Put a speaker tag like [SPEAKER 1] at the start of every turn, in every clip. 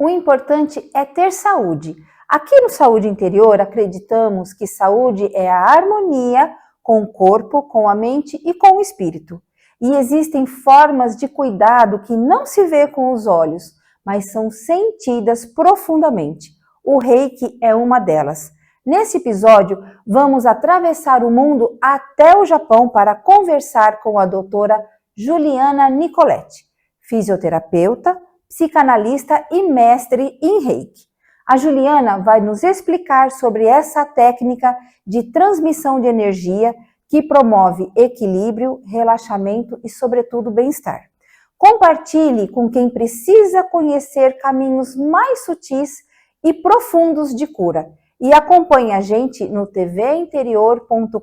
[SPEAKER 1] O importante é ter saúde. Aqui no Saúde Interior, acreditamos que saúde é a harmonia com o corpo, com a mente e com o espírito. E existem formas de cuidado que não se vê com os olhos, mas são sentidas profundamente. O Reiki é uma delas. Nesse episódio, vamos atravessar o mundo até o Japão para conversar com a doutora Juliana Nicoletti, fisioterapeuta, psicanalista e mestre em Reiki. A Juliana vai nos explicar sobre essa técnica de transmissão de energia que promove equilíbrio, relaxamento e, sobretudo, bem-estar. Compartilhe com quem precisa conhecer caminhos mais sutis e profundos de cura. E acompanhe a gente no tvinterior.com.br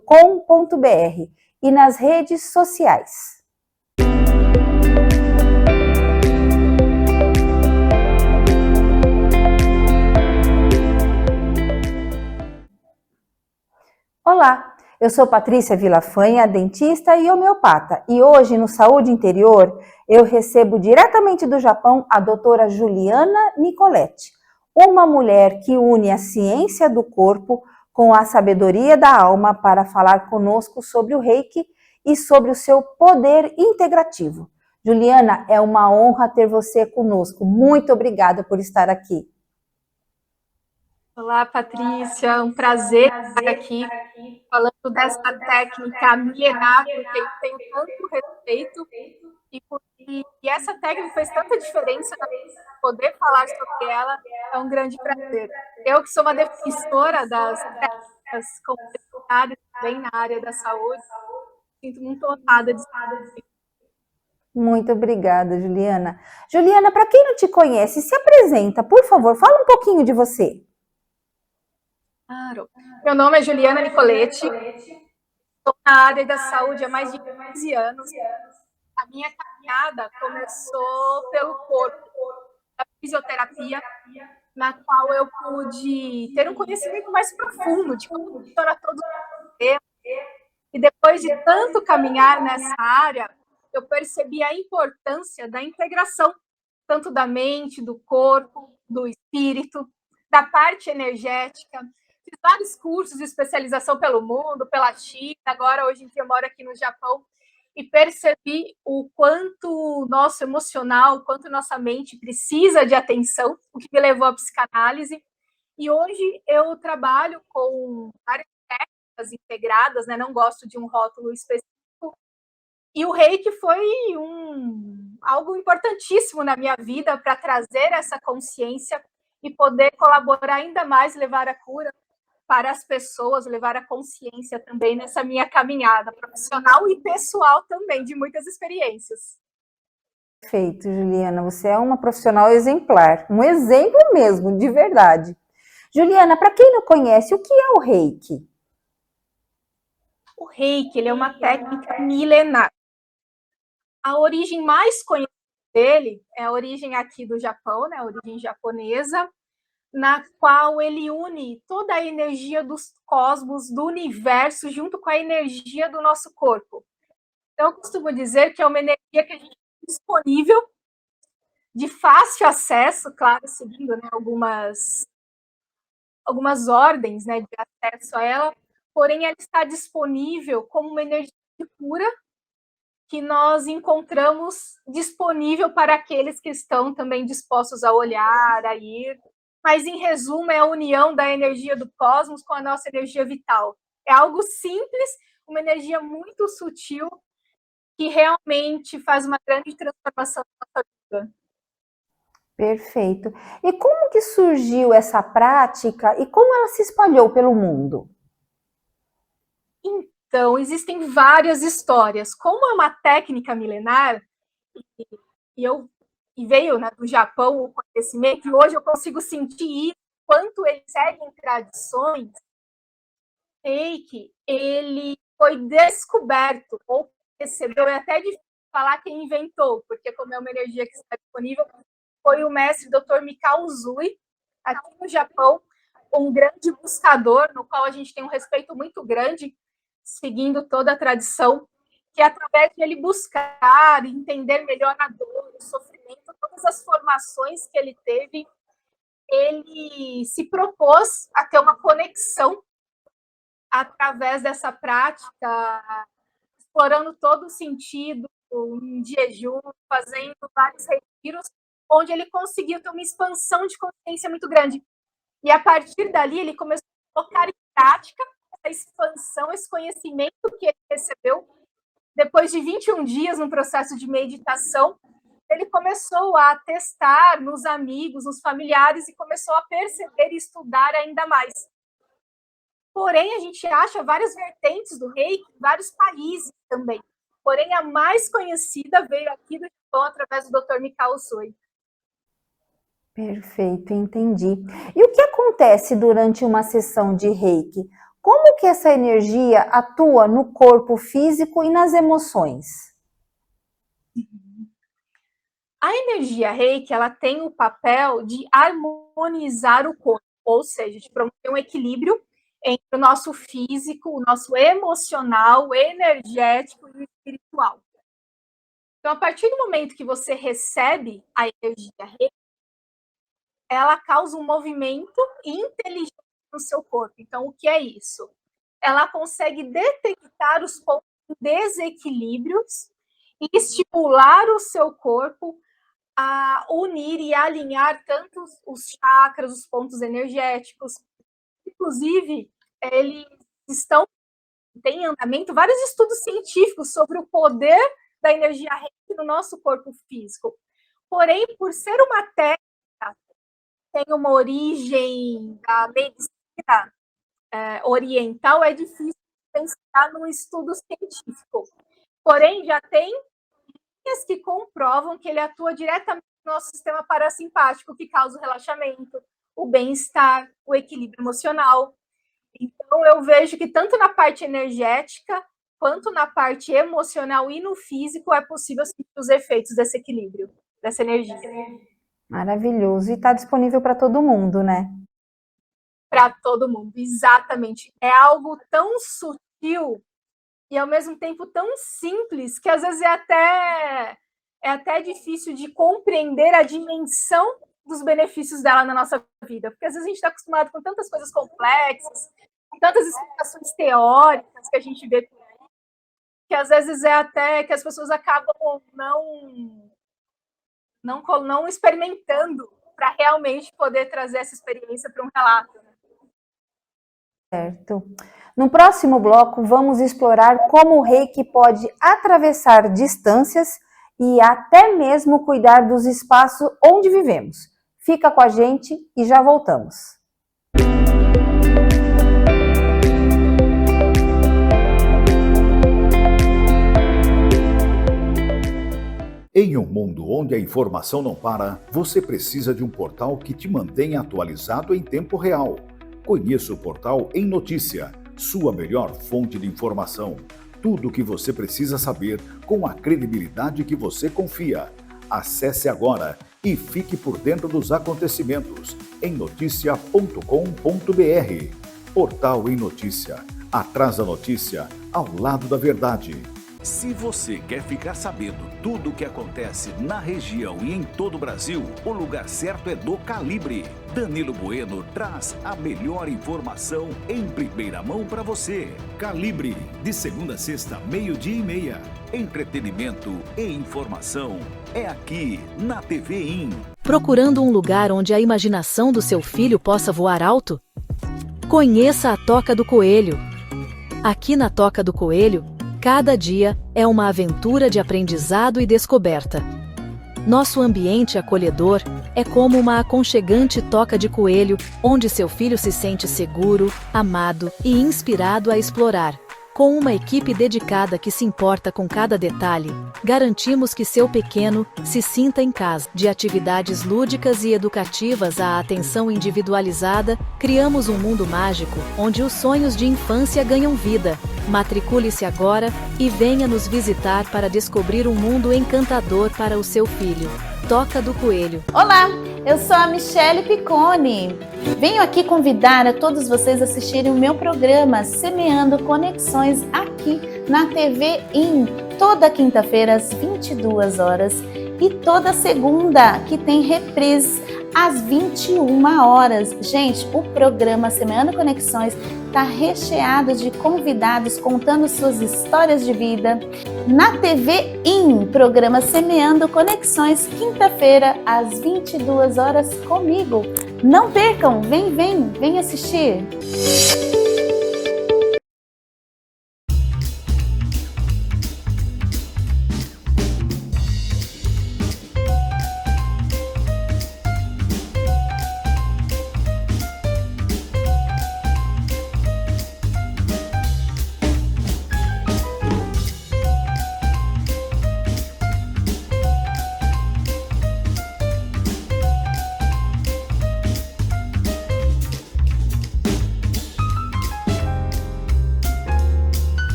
[SPEAKER 1] e nas redes sociais. Olá, eu sou Patrícia Vilafaña, dentista e homeopata, e hoje no Saúde Interior eu recebo diretamente do Japão a doutora Juliana Nicoletti, uma mulher que une a ciência do corpo com a sabedoria da alma para falar conosco sobre o Reiki e sobre o seu poder integrativo. Juliana, é uma honra ter você conosco. Muito obrigada por estar aqui.
[SPEAKER 2] Olá, Patrícia, um prazer estar aqui falando dessa técnica milenar, porque eu tenho tanto respeito e essa técnica fez tanta diferença na poder falar sobre ela, é um grande prazer. Eu que sou uma defensora das técnicas complementares também na área da saúde, sinto muito honrada de estar aqui.
[SPEAKER 1] Muito obrigada, Juliana. Juliana, para quem não te conhece, se apresenta, por favor, fala um pouquinho de você.
[SPEAKER 2] Claro. Meu nome é Juliana Nicoletti, estou na área da saúde há mais de 15 anos. A minha caminhada começou pelo corpo, a fisioterapia, na qual eu pude ter um conhecimento mais profundo de como funciona todo o sistema. E depois de tanto caminhar nessa área, eu percebi a importância da integração, tanto da mente, do corpo, do espírito, da parte energética. Fiz vários cursos de especialização pelo mundo, pela China, agora hoje em dia eu moro aqui no Japão, e percebi o quanto o nosso emocional, o quanto nossa mente precisa de atenção, o que me levou à psicanálise. E hoje eu trabalho com várias técnicas integradas, né? Não gosto de um rótulo específico. E o Reiki foi algo importantíssimo na minha vida para trazer essa consciência e poder colaborar ainda mais, levar a cura para as pessoas, levar a consciência também nessa minha caminhada profissional e pessoal também, de muitas experiências.
[SPEAKER 1] Perfeito, Juliana, você é uma profissional exemplar, um exemplo mesmo, de verdade. Juliana, para quem não conhece, o que é o Reiki?
[SPEAKER 2] O Reiki, ele é uma técnica milenar. A origem mais conhecida dele é a origem aqui do Japão, né, a origem japonesa, na qual ele une toda a energia dos cosmos, do universo, junto com a energia do nosso corpo. Então, eu costumo dizer que é uma energia que a gente tem disponível, de fácil acesso, claro, seguindo, né, algumas ordens, né, de acesso a ela, porém ela está disponível como uma energia de cura que nós encontramos disponível para aqueles que estão também dispostos a olhar, a ir. Mas, em resumo, é a união da energia do cosmos com a nossa energia vital. É algo simples, uma energia muito sutil, que realmente faz uma grande transformação na nossa vida.
[SPEAKER 1] Perfeito. E como que surgiu essa prática e como ela se espalhou pelo mundo?
[SPEAKER 2] Então, existem várias histórias. Como é uma técnica milenar, e veio, né, do Japão o conhecimento, e hoje eu consigo sentir isso, quanto eles seguem tradições, Reiki, ele foi descoberto, ou recebeu, é até difícil falar quem inventou, porque como é uma energia que está disponível, foi o mestre Dr. Mikao Usui, aqui no Japão, um grande buscador, no qual a gente tem um respeito muito grande, seguindo toda a tradição, que através de ele buscar, entender melhor a dor, o sofrimento, todas as formações que ele teve, ele se propôs a ter uma conexão através dessa prática, explorando todo o sentido, em jejum, fazendo vários retiros, onde ele conseguiu ter uma expansão de consciência muito grande. E a partir dali, ele começou a colocar em prática essa expansão, esse conhecimento que ele recebeu. Depois de 21 dias no processo de meditação, ele começou a testar nos amigos, nos familiares, e começou a perceber e estudar ainda mais. Porém, a gente acha várias vertentes do Reiki em vários países também. Porém, a mais conhecida veio aqui do Japão através do Dr. Mikao Usui.
[SPEAKER 1] Perfeito, entendi. E o que acontece durante uma sessão de Reiki? Como que essa energia atua no corpo físico e nas emoções?
[SPEAKER 2] A energia Reiki, ela tem o papel de harmonizar o corpo, ou seja, de promover um equilíbrio entre o nosso físico, o nosso emocional, energético e espiritual. Então, a partir do momento que você recebe a energia Reiki, ela causa um movimento inteligente no seu corpo. Então, o que é isso? Ela consegue detectar os pontos de desequilíbrios e estimular o seu corpo a unir e alinhar tanto os chakras, os pontos energéticos. Inclusive, eles têm em andamento vários estudos científicos sobre o poder da energia Reiki no nosso corpo físico. Porém, por ser uma técnica que tem uma origem da medicina oriental, é difícil pensar num estudo científico. Porém, já tem linhas que comprovam que ele atua diretamente no nosso sistema parasimpático, que causa o relaxamento, o bem-estar, o equilíbrio emocional. Então, eu vejo que tanto na parte energética, quanto na parte emocional e no físico, é possível sentir os efeitos desse equilíbrio, dessa energia.
[SPEAKER 1] Maravilhoso. E está disponível para todo mundo, né?
[SPEAKER 2] Para todo mundo, exatamente. É algo tão sutil e, ao mesmo tempo, tão simples, que às vezes é até difícil de compreender a dimensão dos benefícios dela na nossa vida. Porque às vezes a gente está acostumado com tantas coisas complexas, com tantas explicações teóricas que a gente vê por aí, que às vezes é até que as pessoas acabam não experimentando para realmente poder trazer essa experiência para um relato.
[SPEAKER 1] Certo. No próximo bloco, vamos explorar como o Reiki pode atravessar distâncias e até mesmo cuidar dos espaços onde vivemos. Fica com a gente e já voltamos.
[SPEAKER 3] Em um mundo onde a informação não para, você precisa de um portal que te mantenha atualizado em tempo real. Conheça o portal Em Notícia, sua melhor fonte de informação. Tudo o que você precisa saber com a credibilidade que você confia. Acesse agora e fique por dentro dos acontecimentos em noticia.com.br. Portal Em Notícia. Atrás da notícia, ao lado da verdade. Se você quer ficar sabendo tudo o que acontece na região e em todo o Brasil, o lugar certo é do Calibre. Danilo Bueno traz a melhor informação em primeira mão para você. Calibre, de segunda a sexta, 12:30. Entretenimento e informação é aqui na TV IN.
[SPEAKER 4] Procurando um lugar onde a imaginação do seu filho possa voar alto? Conheça a Toca do Coelho. Aqui na Toca do Coelho, cada dia é uma aventura de aprendizado e descoberta. Nosso ambiente acolhedor é como uma aconchegante toca de coelho, onde seu filho se sente seguro, amado e inspirado a explorar. Com uma equipe dedicada que se importa com cada detalhe, garantimos que seu pequeno se sinta em casa. De atividades lúdicas e educativas à atenção individualizada, criamos um mundo mágico onde os sonhos de infância ganham vida. Matricule-se agora e venha nos visitar para descobrir um mundo encantador para o seu filho. Toca do Coelho.
[SPEAKER 5] Olá, eu sou a Michele Piccone. Venho aqui convidar a todos vocês a assistirem o meu programa Semeando Conexões aqui na TV IN, toda quinta-feira às 22 horas. e toda segunda, que tem reprise às 21 horas. Gente, o programa Semeando Conexões está recheado de convidados contando suas histórias de vida. Na TV programa Semeando Conexões, quinta-feira, às 22 horas, comigo. Não percam, vem assistir.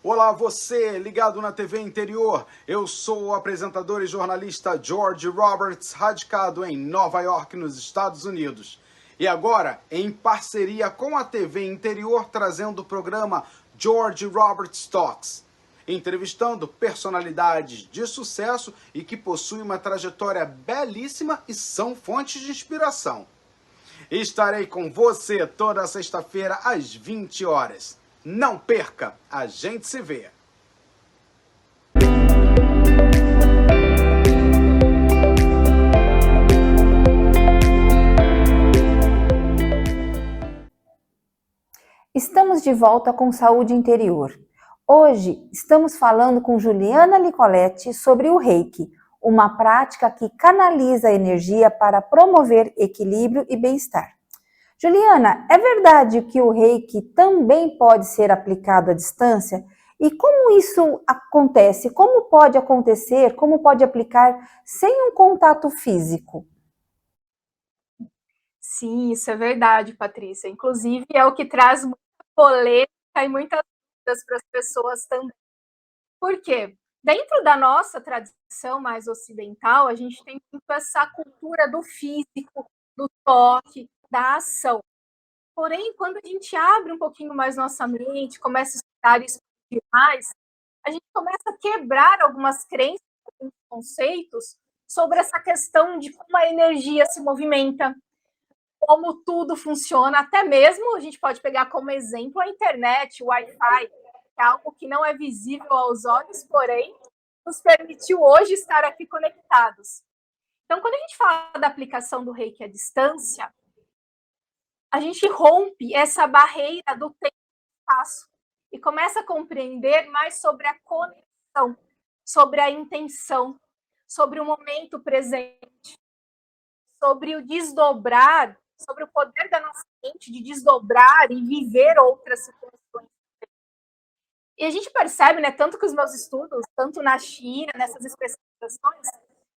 [SPEAKER 6] Olá, você ligado na TV Interior. Eu sou o apresentador e jornalista George Roberts, radicado em Nova York, nos Estados Unidos. E agora, em parceria com a TV Interior, trazendo o programa George Roberts Talks, entrevistando personalidades de sucesso e que possuem uma trajetória belíssima e são fontes de inspiração. Estarei com você toda sexta-feira às 20 horas. Não perca, a gente se vê.
[SPEAKER 1] Estamos de volta com Saúde Interior. Hoje estamos falando com Juliana Nicoletti sobre o Reiki, uma prática que canaliza a energia para promover equilíbrio e bem-estar. Juliana, é verdade que o Reiki também pode ser aplicado à distância? E como isso acontece? Como pode acontecer? Como pode aplicar sem um contato físico?
[SPEAKER 2] Sim, isso é verdade, Patrícia. Inclusive, é o que traz muita polêmica e muitas dúvidas para as pessoas também. Por quê? Dentro da nossa tradição mais ocidental, a gente tem muito essa cultura do físico, do toque, da ação. Porém, quando a gente abre um pouquinho mais nossa mente, começa a estudar isso mais, a gente começa a quebrar algumas crenças, alguns conceitos sobre essa questão de como a energia se movimenta, como tudo funciona, até mesmo a gente pode pegar como exemplo a internet, o Wi-Fi, que é algo que não é visível aos olhos, porém nos permitiu hoje estar aqui conectados. Então, quando a gente fala da aplicação do Reiki à distância, a gente rompe essa barreira do tempo e espaço e começa a compreender mais sobre a conexão, sobre a intenção, sobre o momento presente, sobre o desdobrar, sobre o poder da nossa mente de desdobrar e viver outras situações. E a gente percebe, né, tanto que os meus estudos, tanto na China, nessas especializações,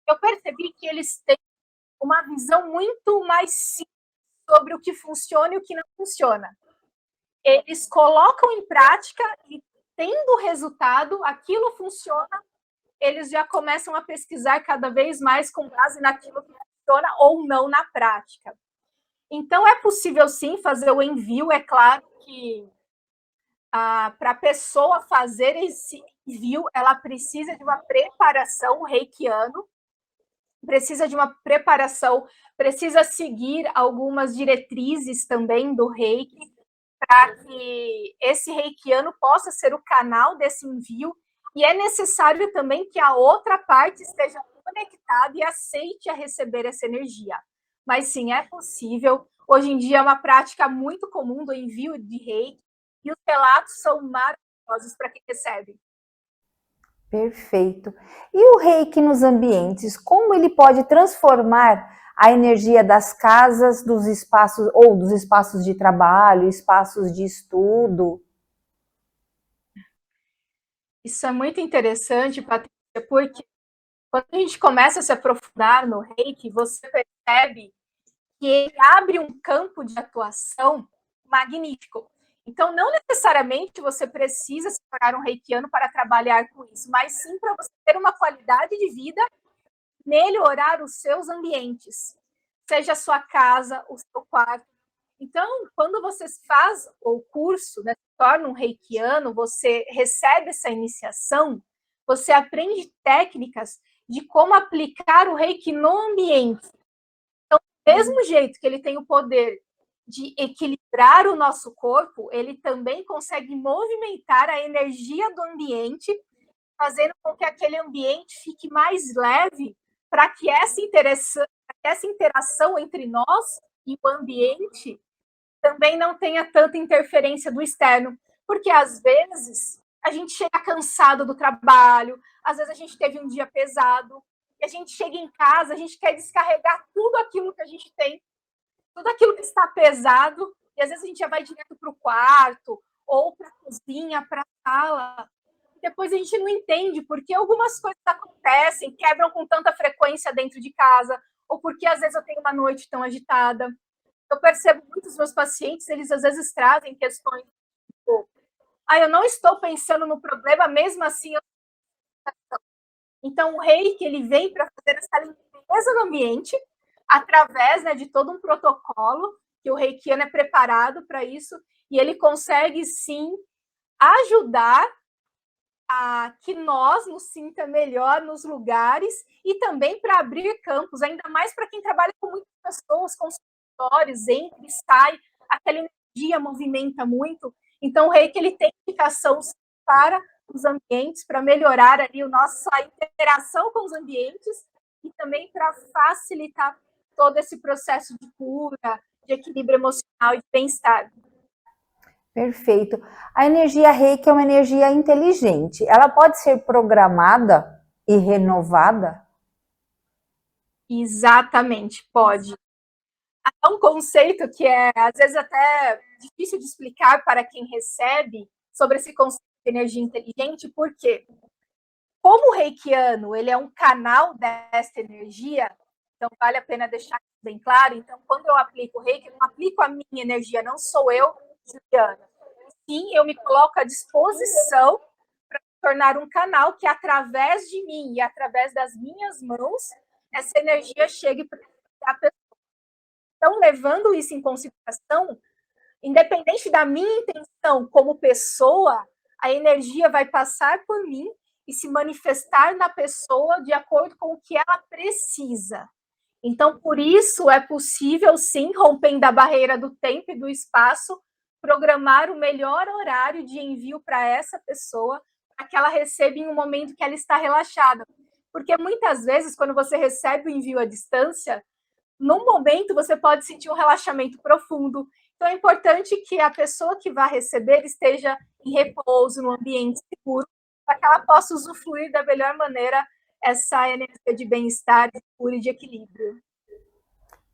[SPEAKER 2] eu percebi que eles têm uma visão muito mais simples sobre o que funciona e o que não funciona. Eles colocam em prática e, tendo resultado, aquilo funciona, eles já começam a pesquisar cada vez mais com base naquilo que funciona ou não na prática. Então, é possível sim fazer o envio, é claro que para a pessoa fazer esse envio, ela precisa de uma preparação reikiano, precisa de uma preparação, precisa seguir algumas diretrizes também do Reiki, para que esse reikiano possa ser o canal desse envio, e é necessário também que a outra parte esteja conectada e aceite a receber essa energia. Mas sim, é possível. Hoje em dia é uma prática muito comum do envio de Reiki, e os relatos são maravilhosos para quem recebe.
[SPEAKER 1] Perfeito. E o Reiki nos ambientes, como ele pode transformar a energia das casas, dos espaços de trabalho, espaços de estudo?
[SPEAKER 2] Isso é muito interessante, Patrícia, porque quando a gente começa a se aprofundar no Reiki, você percebe que ele abre um campo de atuação magnífico. Então, não necessariamente você precisa se tornar um reikiano para trabalhar com isso, mas sim para você ter uma qualidade de vida, melhorar os seus ambientes, seja a sua casa, o seu quarto. Então, quando você faz o curso, né, se torna um reikiano, você recebe essa iniciação, você aprende técnicas de como aplicar o reiki no ambiente. Então, do mesmo jeito que ele tem o poder de equilibrar o nosso corpo, ele também consegue movimentar a energia do ambiente, fazendo com que aquele ambiente fique mais leve, para que essa interação entre nós e o ambiente também não tenha tanta interferência do externo, porque às vezes a gente chega cansado do trabalho, às vezes a gente teve um dia pesado, e a gente chega em casa, a gente quer descarregar tudo aquilo que a gente tem, tudo aquilo que está pesado, e às vezes a gente já vai direto para o quarto, ou para a cozinha, para a sala, e depois a gente não entende porque algumas coisas acontecem, quebram com tanta frequência dentro de casa, ou porque às vezes eu tenho uma noite tão agitada. Eu percebo muitos dos meus pacientes, eles às vezes trazem questões tipo, eu não estou pensando no problema, mesmo assim eu... Então o reiki, ele vem para fazer essa limpeza do ambiente, através, né, de todo um protocolo, que o reikiano é preparado para isso, e ele consegue sim ajudar a que nós nos sinta melhor nos lugares, e também para abrir campos, ainda mais para quem trabalha com muitas pessoas, com entra e sai, aquela energia movimenta muito. Então o reiki, ele tem indicação para os ambientes, para melhorar ali a nossa interação com os ambientes, e também para facilitar todo esse processo de cura, de equilíbrio emocional e de bem-estar.
[SPEAKER 1] Perfeito. A energia reiki é uma energia inteligente. Ela pode ser programada e renovada?
[SPEAKER 2] Exatamente, pode. Há um conceito que é, às vezes, até difícil de explicar para quem recebe sobre esse conceito de energia inteligente, porque como o reikiano, ele é um canal dessa energia, então vale a pena deixar bem claro. Então, quando eu aplico o reiki, eu não aplico a minha energia, não sou eu, Juliana. Sim, eu me coloco à disposição para tornar um canal que, através de mim e através das minhas mãos, essa energia chegue para a pessoa. Então, levando isso em consideração, independente da minha intenção como pessoa, a energia vai passar por mim e se manifestar na pessoa de acordo com o que ela precisa. Então, por isso, é possível, sim, rompendo a barreira do tempo e do espaço, programar o melhor horário de envio para essa pessoa, para que ela receba em um momento que ela está relaxada. Porque muitas vezes, quando você recebe o envio à distância, num momento você pode sentir um relaxamento profundo. Então é importante que a pessoa que vai receber esteja em repouso, num ambiente seguro, para que ela possa usufruir da melhor maneira essa energia de bem-estar, de cura e de equilíbrio.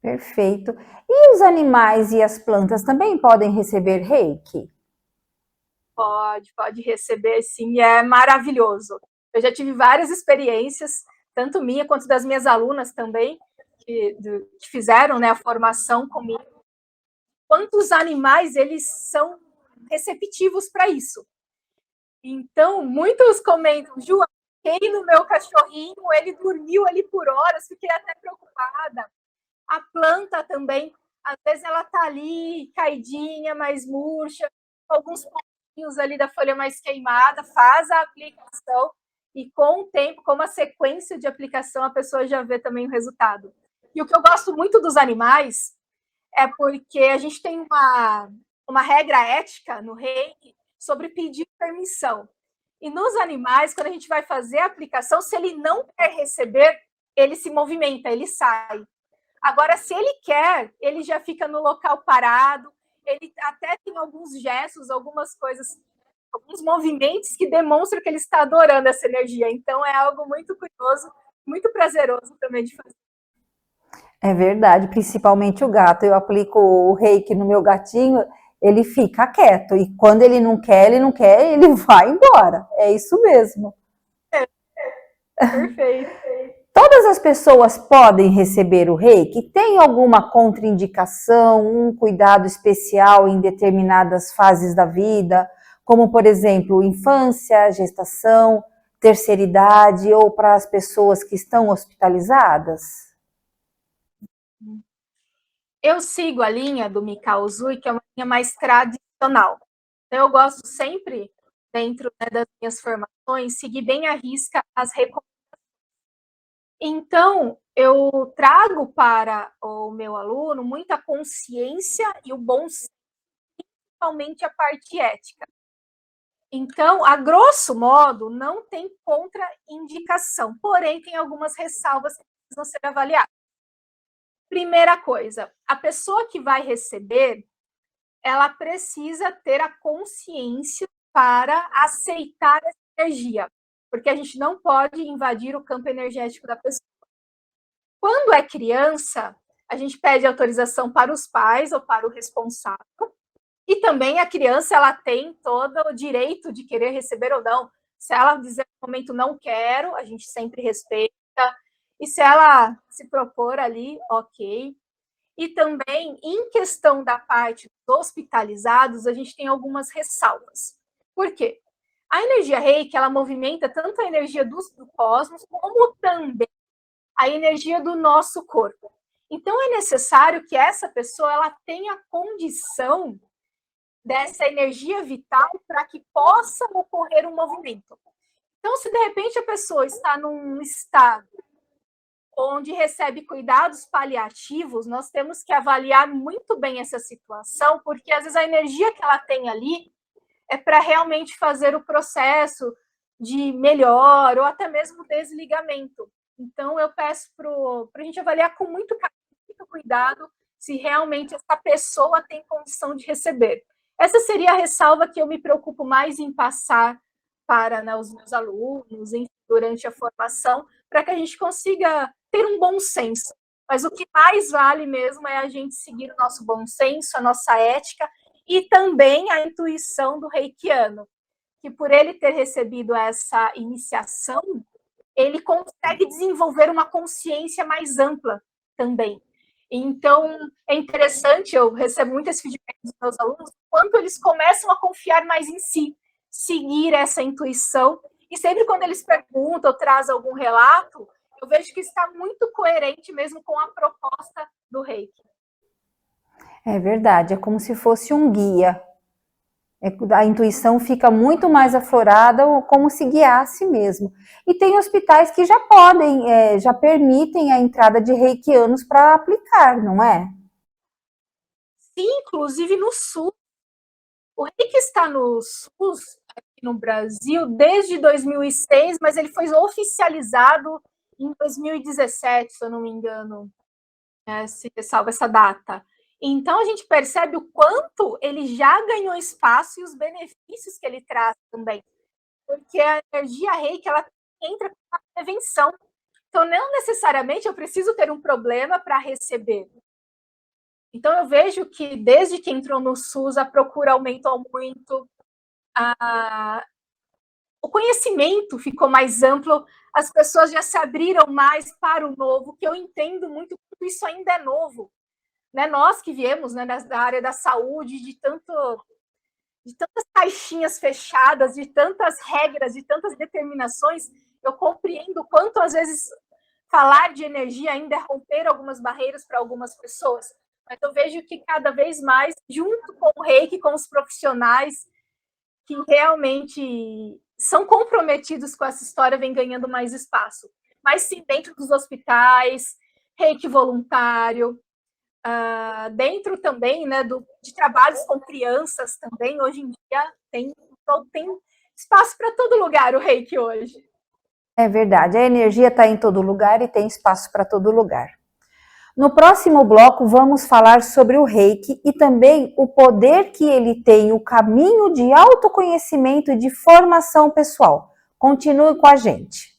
[SPEAKER 1] Perfeito. E os animais e as plantas também podem receber reiki?
[SPEAKER 2] Pode receber, sim, é maravilhoso. Eu já tive várias experiências, tanto minha quanto das minhas alunas também, que fizeram, né, a formação comigo. Quantos animais, eles são receptivos para isso. Então, muitos comentam, Ju, fiquei no meu cachorrinho, ele dormiu ali por horas, fiquei até preocupada. A planta também, às vezes ela tá ali, caidinha, mais murcha, alguns pontinhos ali da folha mais queimada, faz a aplicação, e com o tempo, com uma sequência de aplicação, a pessoa já vê também o resultado. E o que eu gosto muito dos animais é porque a gente tem uma regra ética no reiki sobre pedir permissão. E nos animais, quando a gente vai fazer a aplicação, se ele não quer receber, ele se movimenta, ele sai. Agora, se ele quer, ele já fica no local parado, ele até tem alguns gestos, algumas coisas, alguns movimentos que demonstram que ele está adorando essa energia. Então, é algo muito curioso, muito prazeroso também de fazer.
[SPEAKER 1] É verdade, principalmente o gato. Eu aplico o reiki no meu gatinho, ele fica quieto. E quando ele não quer, ele vai embora. É isso mesmo.
[SPEAKER 2] Perfeito.
[SPEAKER 1] Toda Todas as pessoas podem receber o reiki? Tem alguma contraindicação, um cuidado especial em determinadas fases da vida, como, por exemplo, infância, gestação, terceira idade ou para as pessoas que estão hospitalizadas?
[SPEAKER 2] Eu sigo a linha do Mikao Usui, que é uma linha mais tradicional. Então, eu gosto sempre, dentro, né, das minhas formações, seguir bem à risca as recomendações. Então, eu trago para o meu aluno muita consciência e o bom senso, principalmente a parte ética. Então, a grosso modo, não tem contraindicação, porém, tem algumas ressalvas que precisam ser avaliadas. Primeira coisa, a pessoa que vai receber, ela precisa ter a consciência para aceitar essa energia, porque a gente não pode invadir o campo energético da pessoa. Quando é criança, a gente pede autorização para os pais ou para o responsável, e também a criança ela tem todo o direito de querer receber ou não. Se ela dizer no momento não quero, a gente sempre respeita. E se ela se propor ali, ok. E também, em questão da parte dos hospitalizados, a gente tem algumas ressalvas. Por quê? A energia Reiki, ela movimenta tanto a energia do cosmos, como também a energia do nosso corpo. Então, é necessário que essa pessoa ela tenha condição dessa energia vital para que possa ocorrer um movimento. Então, se de repente a pessoa está num estado onde recebe cuidados paliativos, nós temos que avaliar muito bem essa situação, porque às vezes a energia que ela tem ali é para realmente fazer o processo de melhor ou até mesmo desligamento. Então, eu peço para a gente avaliar com muito carinho, muito cuidado, se realmente essa pessoa tem condição de receber. Essa seria a ressalva que eu me preocupo mais em passar para, né, os meus alunos, durante a formação, para que a gente consiga ter um bom senso. Mas o que mais vale mesmo é a gente seguir o nosso bom senso, a nossa ética e também a intuição do reikiano, que por ele ter recebido essa iniciação, ele consegue desenvolver uma consciência mais ampla também. Então, é interessante, eu recebo muito esse feedback dos meus alunos, quanto eles começam a confiar mais em si, seguir essa intuição, e sempre quando eles perguntam ou trazem algum relato, eu vejo que está muito coerente mesmo com a proposta do Reiki.
[SPEAKER 1] É verdade, é como se fosse um guia. A intuição fica muito mais aflorada, como se guiasse mesmo. E tem hospitais que já podem, já permitem a entrada de reikianos para aplicar, não é?
[SPEAKER 2] Sim, inclusive no SUS. O Reiki está no SUS, aqui no Brasil, desde 2006, mas ele foi oficializado em 2017, se eu não me engano, se ressalva essa data. Então, a gente percebe o quanto ele já ganhou espaço e os benefícios que ele traz também. Porque a energia Reiki, ela entra com a prevenção. Então, não necessariamente eu preciso ter um problema para receber. Então, eu vejo que desde que entrou no SUS, a procura aumentou muito, o conhecimento ficou mais amplo, as pessoas já se abriram mais para o novo, que eu entendo muito que isso ainda é novo. Né, nós que viemos, né, da área da saúde, de tantas caixinhas fechadas, de tantas regras, de tantas determinações, eu compreendo o quanto, às vezes, falar de energia ainda é romper algumas barreiras para algumas pessoas. Mas eu vejo que cada vez mais, junto com o Reiki, com os profissionais que realmente são comprometidos com essa história, vem ganhando mais espaço. Mas sim, dentro dos hospitais, Reiki voluntário, dentro também, né, de trabalhos com crianças também, hoje em dia tem espaço para todo lugar o Reiki hoje.
[SPEAKER 1] É verdade, a energia está em todo lugar e tem espaço para todo lugar. No próximo bloco vamos falar sobre o Reiki e também o poder que ele tem, o caminho de autoconhecimento e de formação pessoal. Continue com a gente.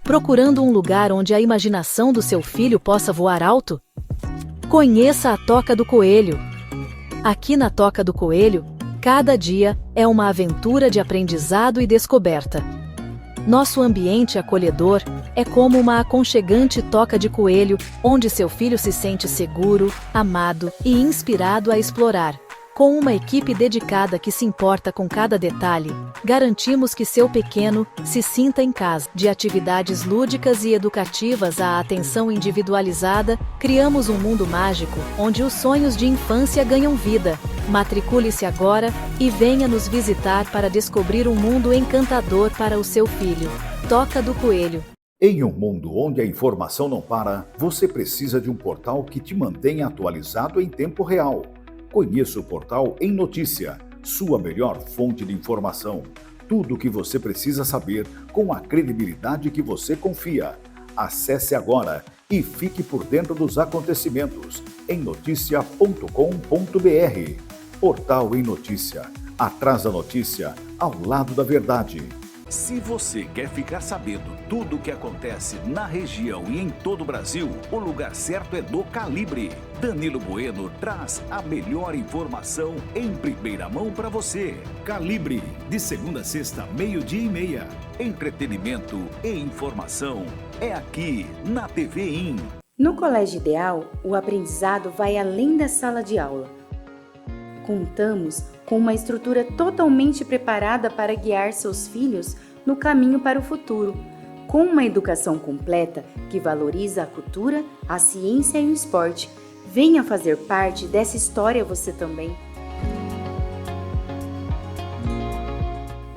[SPEAKER 4] Procurando um lugar onde a imaginação do seu filho possa voar alto? Conheça a Toca do Coelho. Aqui na Toca do Coelho, cada dia é uma aventura de aprendizado e descoberta. Nosso ambiente acolhedor é como uma aconchegante toca de coelho, onde seu filho se sente seguro, amado e inspirado a explorar. Com uma equipe dedicada que se importa com cada detalhe, garantimos que seu pequeno se sinta em casa. De atividades lúdicas e educativas à atenção individualizada, criamos um mundo mágico onde os sonhos de infância ganham vida. Matricule-se agora e venha nos visitar para descobrir um mundo encantador para o seu filho. Toca do Coelho.
[SPEAKER 3] Em um mundo onde a informação não para, você precisa de um portal que te mantenha atualizado em tempo real. Conheça o portal Em Notícia, sua melhor fonte de informação. Tudo o que você precisa saber com a credibilidade que você confia. Acesse agora e fique por dentro dos acontecimentos em noticia.com.br. Portal Em Notícia. Atrás da notícia, ao lado da verdade. Se você quer ficar sabendo tudo o que acontece na região e em todo o Brasil, o lugar certo é do Calibre. Danilo Bueno traz a melhor informação em primeira mão para você. Calibre, de segunda a sexta, 12:30. Entretenimento e informação é aqui na TV IN.
[SPEAKER 7] No Colégio Ideal, o aprendizado vai além da sala de aula. Contamos com uma estrutura totalmente preparada para guiar seus filhos no caminho para o futuro, com uma educação completa que valoriza a cultura, a ciência e o esporte. Venha fazer parte dessa história você também.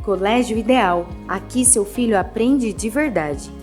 [SPEAKER 7] Colégio Ideal, aqui seu filho aprende de verdade.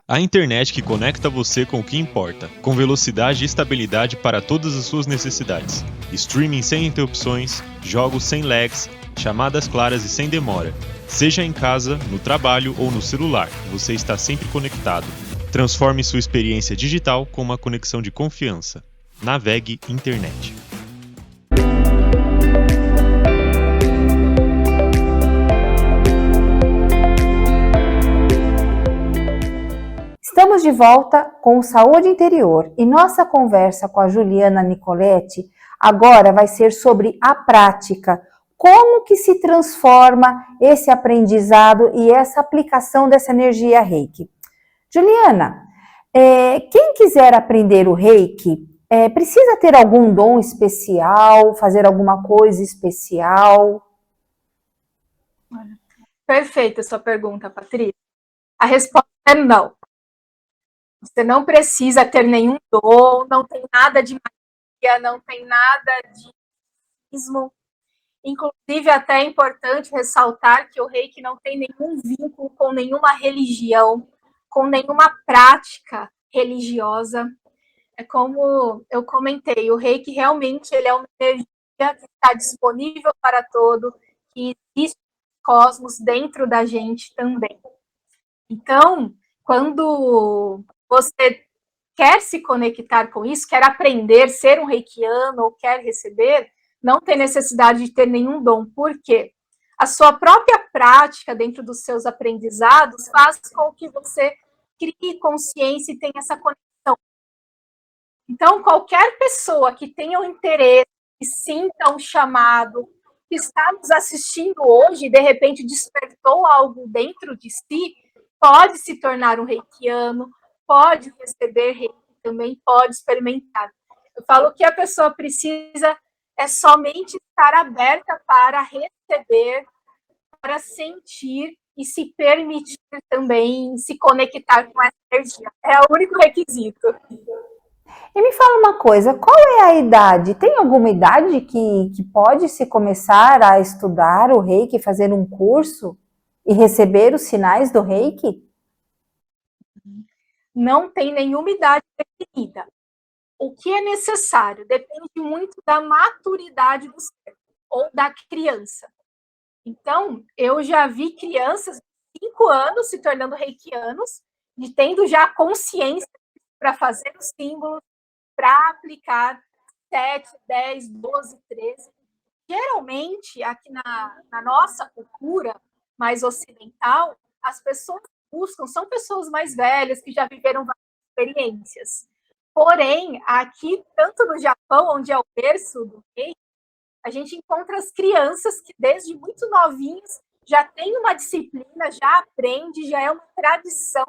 [SPEAKER 8] A internet que conecta você com o que importa, com velocidade e estabilidade para todas as suas necessidades. Streaming sem interrupções, jogos sem lags, chamadas claras e sem demora. Seja em casa, no trabalho ou no celular, você está sempre conectado. Transforme sua experiência digital com uma conexão de confiança. Navegue Internet.
[SPEAKER 1] Estamos de volta com o Saúde Interior e nossa conversa com a Juliana Nicoletti agora vai ser sobre a prática, como que se transforma esse aprendizado e essa aplicação dessa energia Reiki. Juliana, quem quiser aprender o Reiki, precisa ter algum dom especial, fazer alguma coisa especial?
[SPEAKER 2] Perfeita a sua pergunta, Patrícia. A resposta é não. Você não precisa ter nenhum dom, não tem nada de magia, não tem nada de ismo. Inclusive, até é importante ressaltar que o Reiki não tem nenhum vínculo com nenhuma religião, com nenhuma prática religiosa. É como eu comentei, o Reiki realmente ele é uma energia que está disponível para todo, que existe no cosmos dentro da gente também. Então, quando você quer se conectar com isso, quer aprender, ser um reikiano ou quer receber, não tem necessidade de ter nenhum dom. Por quê? A sua própria prática dentro dos seus aprendizados faz com que você crie consciência e tenha essa conexão. Então, qualquer pessoa que tenha um interesse, que sinta um chamado, que está nos assistindo hoje e de repente despertou algo dentro de si, pode se tornar um reikiano, pode receber Reiki também, pode experimentar. Eu falo que a pessoa precisa somente estar aberta para receber, para sentir e se permitir também se conectar com essa energia. É o único requisito.
[SPEAKER 1] E me fala uma coisa, qual é a idade? Tem alguma idade que pode se começar a estudar o Reiki, fazer um curso e receber os sinais do Reiki?
[SPEAKER 2] Não tem nenhuma idade definida. O que é necessário depende muito da maturidade do ser ou da criança. Então, eu já vi crianças de 5 anos se tornando reikianos e tendo já consciência para fazer os símbolos, para aplicar 7, 10, 12, 13. Geralmente, aqui na nossa cultura mais ocidental, as pessoas buscam, são pessoas mais velhas, que já viveram várias experiências. Porém, aqui, tanto no Japão, onde é o berço do Reiki, a gente encontra as crianças que, desde muito novinhos, já tem uma disciplina, já aprende, já é uma tradição,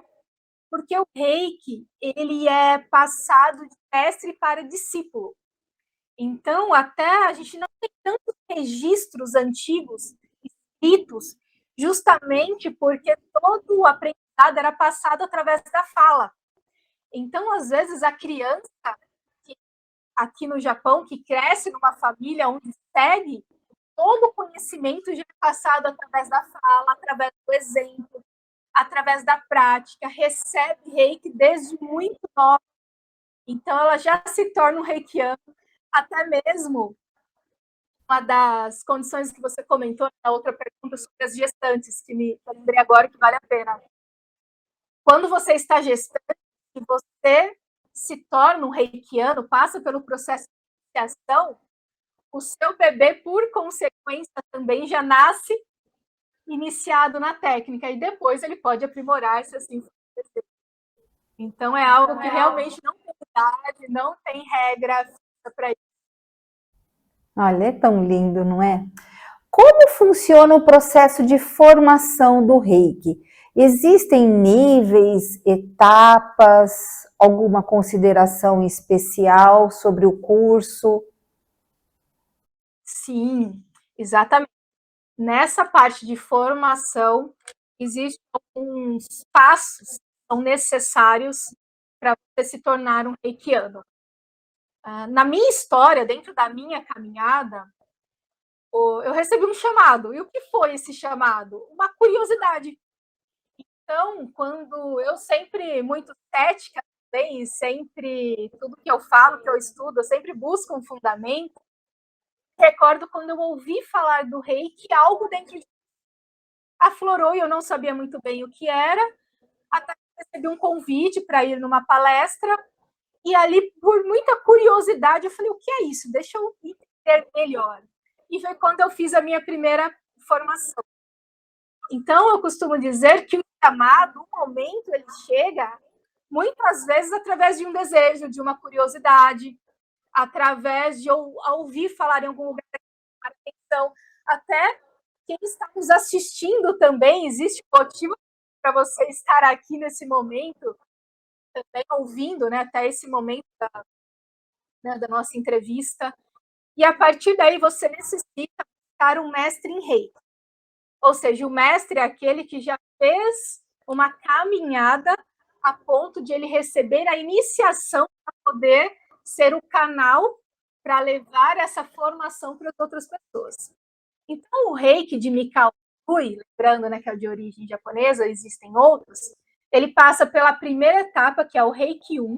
[SPEAKER 2] porque o Reiki, ele é passado de mestre para discípulo. Então, até a gente não tem tantos registros antigos escritos, justamente porque todo o aprendizado era passado através da fala. Então, às vezes, a criança aqui no Japão, que cresce numa família onde segue, todo o conhecimento já é passado através da fala, através do exemplo, através da prática, recebe Reiki desde muito nova. Então, ela já se torna um reikiano, até mesmo uma das condições que você comentou na outra pergunta sobre as gestantes, que me lembrei agora que vale a pena. Quando você está gestante, e você se torna um reikiano, passa pelo processo de iniciação, o seu bebê, por consequência, também já nasce iniciado na técnica, e depois ele pode aprimorar-se assim. Então, é algo que realmente não tem idade, não tem regra fixa para isso.
[SPEAKER 1] Olha, é tão lindo, não é? Como funciona o processo de formação do Reiki? Existem níveis, etapas, alguma consideração especial sobre o curso?
[SPEAKER 2] Sim, exatamente. Nessa parte de formação, existem alguns passos que são necessários para você se tornar um reikiano. Na minha história, dentro da minha caminhada, eu recebi um chamado. E o que foi esse chamado? Uma curiosidade. Então, quando eu sempre muito cética também, sempre, tudo que eu falo, que eu estudo, eu sempre busco um fundamento. Recordo quando eu ouvi falar do Reiki, algo dentro de mim aflorou e eu não sabia muito bem o que era, até que recebi um convite para ir numa palestra, e ali, por muita curiosidade, eu falei, o que é isso? Deixa eu entender melhor. E foi quando eu fiz a minha primeira formação. Então, eu costumo dizer que o chamado, o momento, ele chega, muitas vezes, através de um desejo, de uma curiosidade, através de ouvir falar em algum lugar, atenção, até quem está nos assistindo também, existe motivo para você estar aqui nesse momento, também ouvindo, né, até esse momento da nossa entrevista, e a partir daí você necessita buscar um mestre em Reiki. Ou seja, o mestre é aquele que já fez uma caminhada a ponto de ele receber a iniciação para poder ser o canal para levar essa formação para as outras pessoas. Então, o Reiki de Mikao Usui, lembrando, né, que é de origem japonesa, existem outros, ele passa pela primeira etapa, que é o Reiki 1,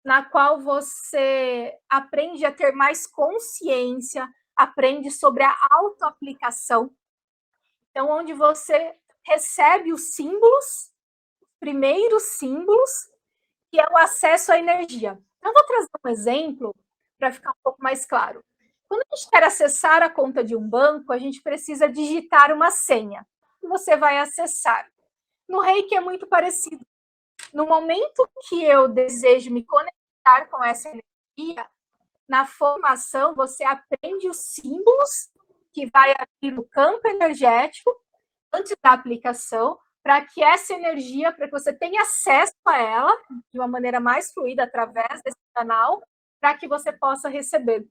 [SPEAKER 2] na qual você aprende a ter mais consciência, aprende sobre a autoaplicação. Então, onde você recebe os símbolos, os primeiros símbolos, que é o acesso à energia. Eu vou trazer um exemplo para ficar um pouco mais claro. Quando a gente quer acessar a conta de um banco, a gente precisa digitar uma senha, e você vai acessar. No Reiki é muito parecido. No momento que eu desejo me conectar com essa energia, na formação você aprende os símbolos que vai abrir o campo energético antes da aplicação, para que essa energia, para que você tenha acesso a ela de uma maneira mais fluida através desse canal, para que você possa receber.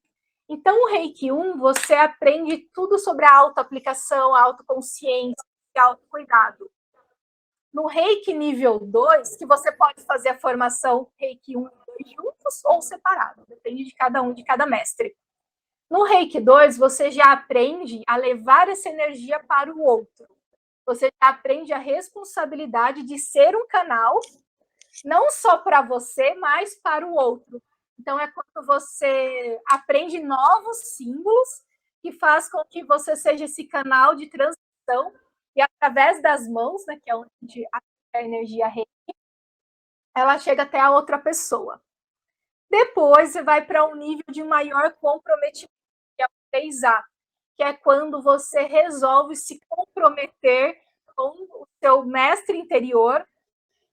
[SPEAKER 2] Então, o Reiki 1, você aprende tudo sobre a autoaplicação, a autoconsciência e autocuidado. No Reiki nível 2, que você pode fazer a formação Reiki 1 e 2 juntos ou separado, depende de cada um, de cada mestre. No Reiki 2, você já aprende a levar essa energia para o outro. Você já aprende a responsabilidade de ser um canal, não só para você, mas para o outro. Então, é quando você aprende novos símbolos que faz com que você seja esse canal de transição e através das mãos, né, que é onde a energia Reiki, ela chega até a outra pessoa. Depois, você vai para um nível de maior comprometimento, que é o 3A, que é quando você resolve se comprometer com o seu mestre interior,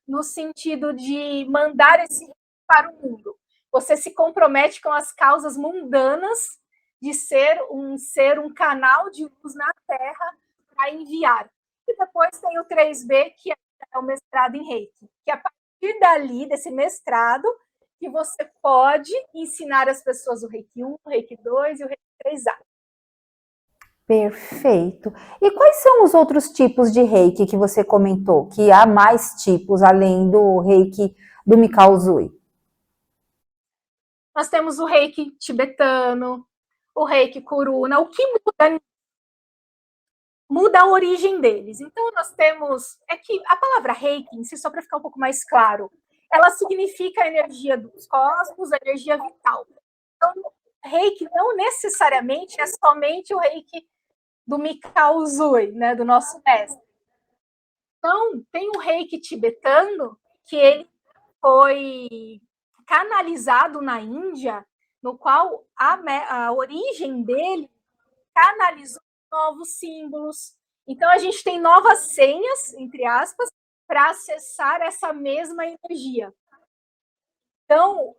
[SPEAKER 2] no sentido de mandar esse para o mundo. Você se compromete com as causas mundanas de ser um canal de luz na Terra para enviar. E depois tem o 3B, que é o mestrado em Reiki, que é a partir dali, desse mestrado, que você pode ensinar as pessoas o Reiki 1, o Reiki 2 e o Reiki 3A.
[SPEAKER 1] Perfeito. E quais são os outros tipos de Reiki que você comentou? Que há mais tipos além do Reiki do Mikao Usui?
[SPEAKER 2] Nós temos o Reiki tibetano, o Reiki Kuruna. O que muda a origem deles. Então, nós temos... É que a palavra Reiki, em si, só para ficar um pouco mais claro, ela significa a energia dos cosmos, a energia vital. Então, Reiki não necessariamente é somente o Reiki do Mikao Usui, né, do nosso mestre. Então, tem o Reiki tibetano, que ele foi canalizado na Índia, no qual a origem dele canalizou novos símbolos. Então, a gente tem novas senhas, entre aspas, para acessar essa mesma energia. Então,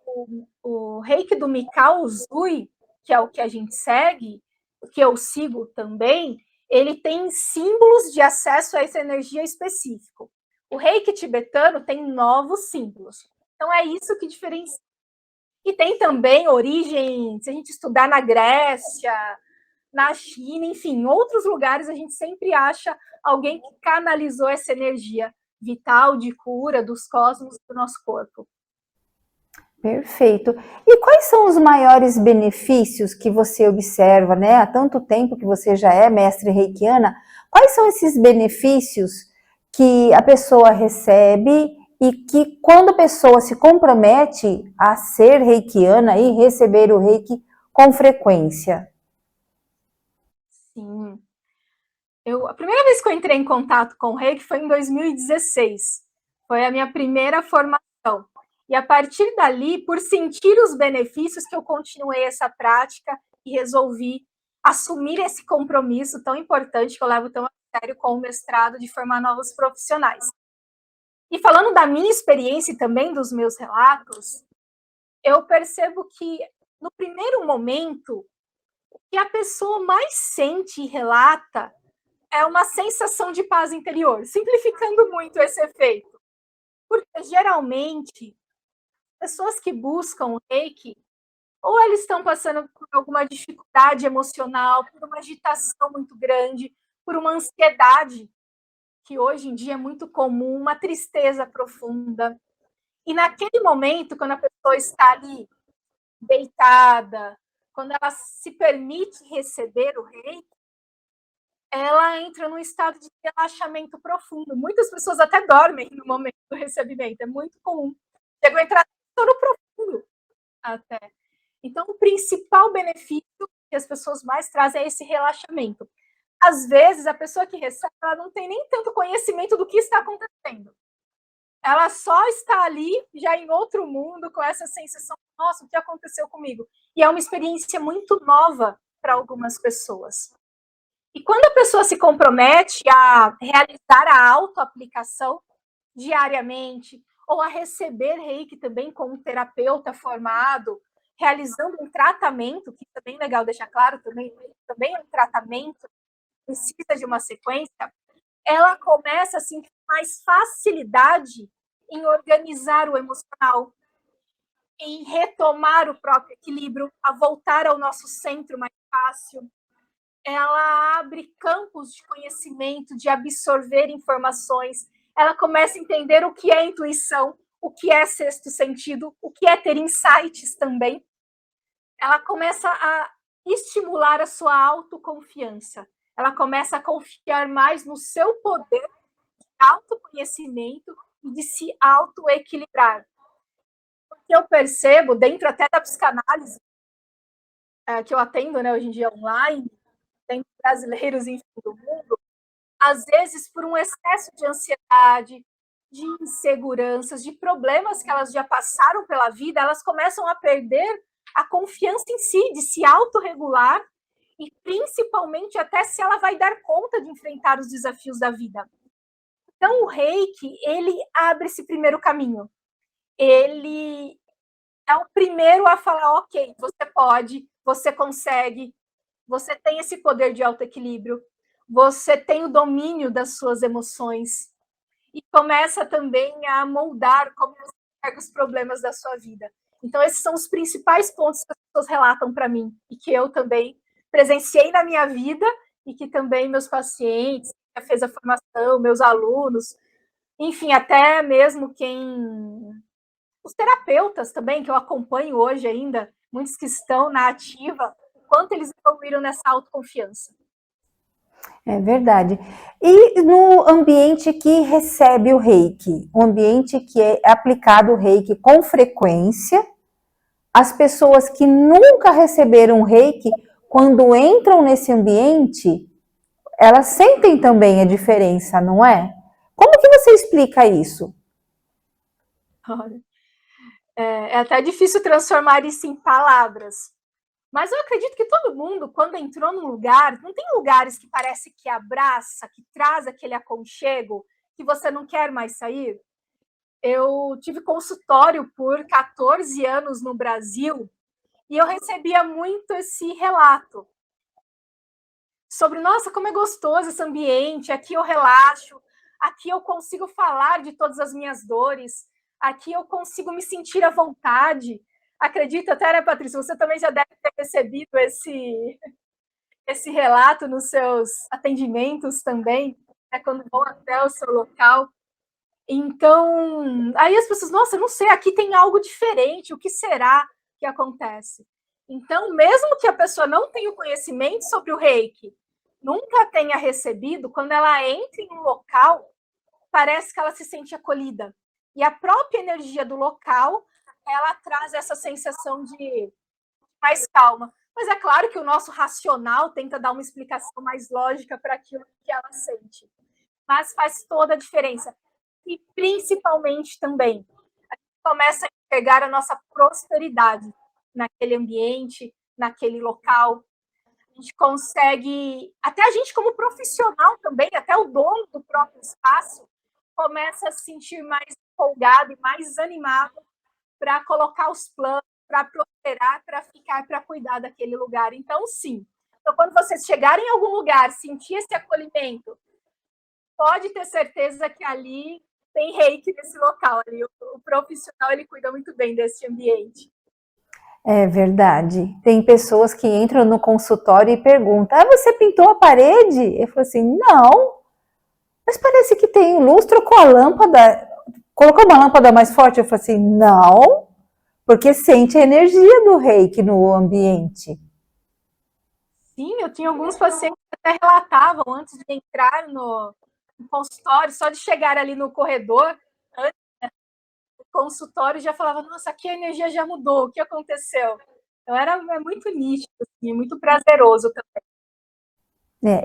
[SPEAKER 2] o Reiki do Mikao Usui, que é o que a gente segue, o que eu sigo também, ele tem símbolos de acesso a essa energia específico. O Reiki tibetano tem novos símbolos. Então, é isso que diferencia. E tem também origem, se a gente estudar na Grécia, na China, enfim, em outros lugares, a gente sempre acha alguém que canalizou essa energia vital, de cura, dos cosmos, do nosso corpo.
[SPEAKER 1] Perfeito. E quais são os maiores benefícios que você observa, né? Há tanto tempo que você já é mestre reikiana, quais são esses benefícios que a pessoa recebe e que quando a pessoa se compromete a ser reikiana e receber o reiki com frequência?
[SPEAKER 2] Sim. A primeira vez que eu entrei em contato com o reiki foi em 2016. Foi a minha primeira formação. E a partir dali, por sentir os benefícios, que eu continuei essa prática e resolvi assumir esse compromisso tão importante que eu levo tão a sério com o mestrado de formar novos profissionais. E falando da minha experiência e também dos meus relatos, eu percebo que, no primeiro momento, o que a pessoa mais sente e relata é uma sensação de paz interior, simplificando muito esse efeito. Porque, geralmente, pessoas que buscam o Reiki, ou eles estão passando por alguma dificuldade emocional, por uma agitação muito grande, por uma ansiedade, que hoje em dia é muito comum, uma tristeza profunda. E naquele momento, quando a pessoa está ali, deitada, quando ela se permite receber o Reiki, ela entra num estado de relaxamento profundo. Muitas pessoas até dormem no momento do recebimento, é muito comum. Chegam a entrar no sono profundo até. Então, o principal benefício que as pessoas mais trazem é esse relaxamento. Às vezes, a pessoa que recebe, ela não tem nem tanto conhecimento do que está acontecendo. Ela só está ali, já em outro mundo, com essa sensação, nossa, o que aconteceu comigo? E é uma experiência muito nova para algumas pessoas. E quando a pessoa se compromete a realizar a autoaplicação diariamente, ou a receber Reiki também como terapeuta formado, realizando um tratamento, que é bem legal deixar claro, também é um tratamento, precisa de uma sequência, ela começa a sentir mais facilidade em organizar o emocional, em retomar o próprio equilíbrio, a voltar ao nosso centro mais fácil. Ela abre campos de conhecimento, de absorver informações. Ela começa a entender o que é intuição, o que é sexto sentido, o que é ter insights também. Ela começa a estimular a sua autoconfiança. Ela começa a confiar mais no seu poder de autoconhecimento e de se autoequilibrar. Porque eu percebo, dentro até da psicanálise, que eu atendo, né, hoje em dia online, tem brasileiros em todo o mundo, às vezes por um excesso de ansiedade, de inseguranças, de problemas que elas já passaram pela vida, elas começam a perder a confiança em si, de se autorregular e principalmente até se ela vai dar conta de enfrentar os desafios da vida. Então o Reiki, ele abre esse primeiro caminho. Ele é o primeiro a falar, ok, você pode, você consegue, você tem esse poder de autoequilíbrio, você tem o domínio das suas emoções e começa também a moldar como você pega os problemas da sua vida. Então, esses são os principais pontos que as pessoas relatam para mim e que eu também presenciei na minha vida e que também meus pacientes, que fez a formação, meus alunos, enfim, até mesmo os terapeutas também, que eu acompanho hoje ainda, muitos que estão na ativa, quanto eles evoluíram nessa autoconfiança.
[SPEAKER 1] É verdade. E no ambiente que recebe o Reiki, um ambiente que é aplicado o Reiki com frequência, as pessoas que nunca receberam Reiki, quando entram nesse ambiente, elas sentem também a diferença, não é? Como que você explica isso?
[SPEAKER 2] É até difícil transformar isso em palavras. Mas eu acredito que todo mundo, quando entrou num lugar, não tem lugares que parece que abraça, que traz aquele aconchego, que você não quer mais sair? Eu tive consultório por 14 anos no Brasil e eu recebia muito esse relato sobre, nossa, como é gostoso esse ambiente, aqui eu relaxo, aqui eu consigo falar de todas as minhas dores, aqui eu consigo me sentir à vontade. Acredita até, né, Patrícia, você também já deve ter recebido esse relato nos seus atendimentos também, né, quando vão até o seu local. Então, aí as pessoas, nossa, não sei, aqui tem algo diferente, o que será que acontece? Então, mesmo que a pessoa não tenha o conhecimento sobre o Reiki, nunca tenha recebido, quando ela entra em um local, parece que ela se sente acolhida. E a própria energia do local, ela traz essa sensação de mais calma. Mas é claro que o nosso racional tenta dar uma explicação mais lógica para aquilo que ela sente. Mas faz toda a diferença. E principalmente também, a gente começa a enxergar a nossa prosperidade naquele ambiente, naquele local. A gente consegue, até a gente como profissional também, até o dono do próprio espaço, começa a se sentir mais empolgado e mais animado para colocar os planos, para prosperar, para ficar, para cuidar daquele lugar. Então, sim. Então, quando vocês chegarem em algum lugar, sentir esse acolhimento, pode ter certeza que ali tem Reiki nesse local. Ali, o profissional, ele cuida muito bem desse ambiente.
[SPEAKER 1] É verdade. Tem pessoas que entram no consultório e perguntam, você pintou a parede? Eu falo assim, não. Mas parece que tem um lustro com a lâmpada. Colocou uma lâmpada mais forte? Eu falo assim, não. Porque sente a energia do Reiki no ambiente.
[SPEAKER 2] Sim, eu tinha alguns pacientes que até relatavam antes de entrar no consultório, só de chegar ali no corredor, antes do consultório, já falava, nossa, aqui a energia já mudou, o que aconteceu? Então é muito nítido, assim, muito prazeroso também.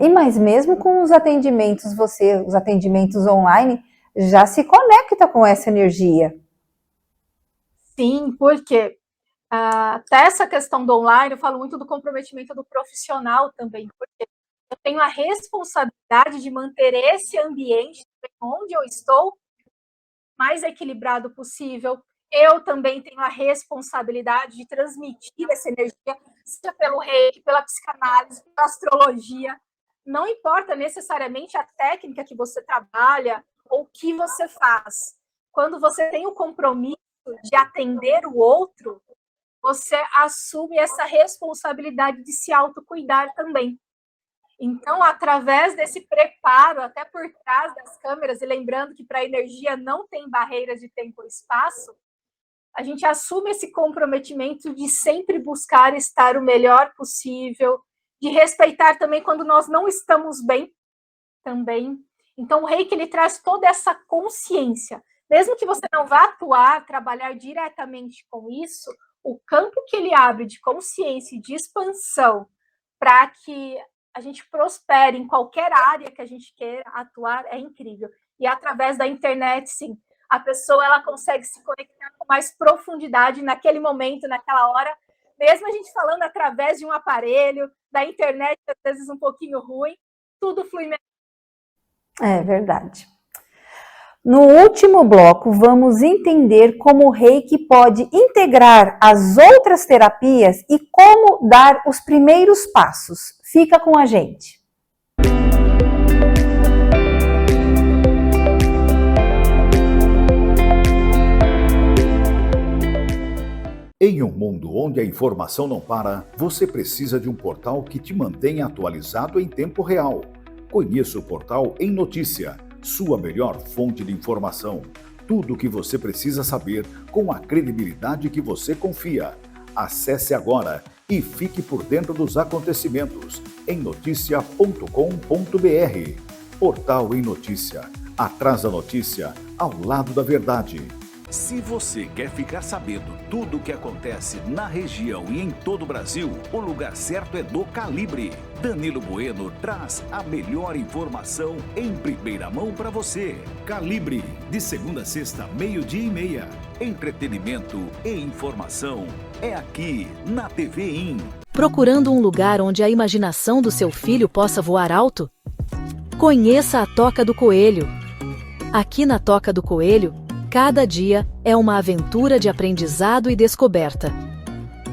[SPEAKER 1] E mas mesmo com os atendimentos, os atendimentos online, já se conecta com essa energia.
[SPEAKER 2] Sim, porque até essa questão do online, eu falo muito do comprometimento do profissional também, porque eu tenho a responsabilidade de manter esse ambiente onde eu estou mais equilibrado possível. Eu também tenho a responsabilidade de transmitir essa energia, seja pelo Reiki, pela psicanálise, pela astrologia. Não importa necessariamente a técnica que você trabalha ou o que você faz. Quando você tem o compromisso de atender o outro, você assume essa responsabilidade de se autocuidar também. Então, através desse preparo, até por trás das câmeras, e lembrando que para a energia não tem barreiras de tempo ou espaço, a gente assume esse comprometimento de sempre buscar estar o melhor possível, de respeitar também quando nós não estamos bem também. Então, o Reiki, ele traz toda essa consciência. Mesmo que você não vá atuar, trabalhar diretamente com isso, o campo que ele abre de consciência e de expansão para que a gente prospere em qualquer área que a gente queira atuar é incrível. E através da internet, sim, a pessoa ela consegue se conectar com mais profundidade naquele momento, naquela hora, mesmo a gente falando através de um aparelho, da internet, às vezes um pouquinho ruim, tudo flui melhor.
[SPEAKER 1] É verdade. No último bloco, vamos entender como o Reiki pode integrar as outras terapias e como dar os primeiros passos. Fica com a gente.
[SPEAKER 3] Em um mundo onde a informação não para, você precisa de um portal que te mantenha atualizado em tempo real. Conheça o portal Em Notícia, sua melhor fonte de informação. Tudo o que você precisa saber com a credibilidade que você confia. Acesse agora e fique por dentro dos acontecimentos em noticia.com.br. Portal Em Notícia. Atrás da notícia, ao lado da verdade. Se você quer ficar sabendo tudo o que acontece na região e em todo o Brasil, o lugar certo é do Calibre. Danilo Bueno traz a melhor informação em primeira mão para você. Calibre, de segunda a sexta, 12:30. Entretenimento e informação é aqui na TV IN.
[SPEAKER 4] Procurando um lugar onde a imaginação do seu filho possa voar alto? Conheça a Toca do Coelho. Aqui na Toca do Coelho, cada dia é uma aventura de aprendizado e descoberta.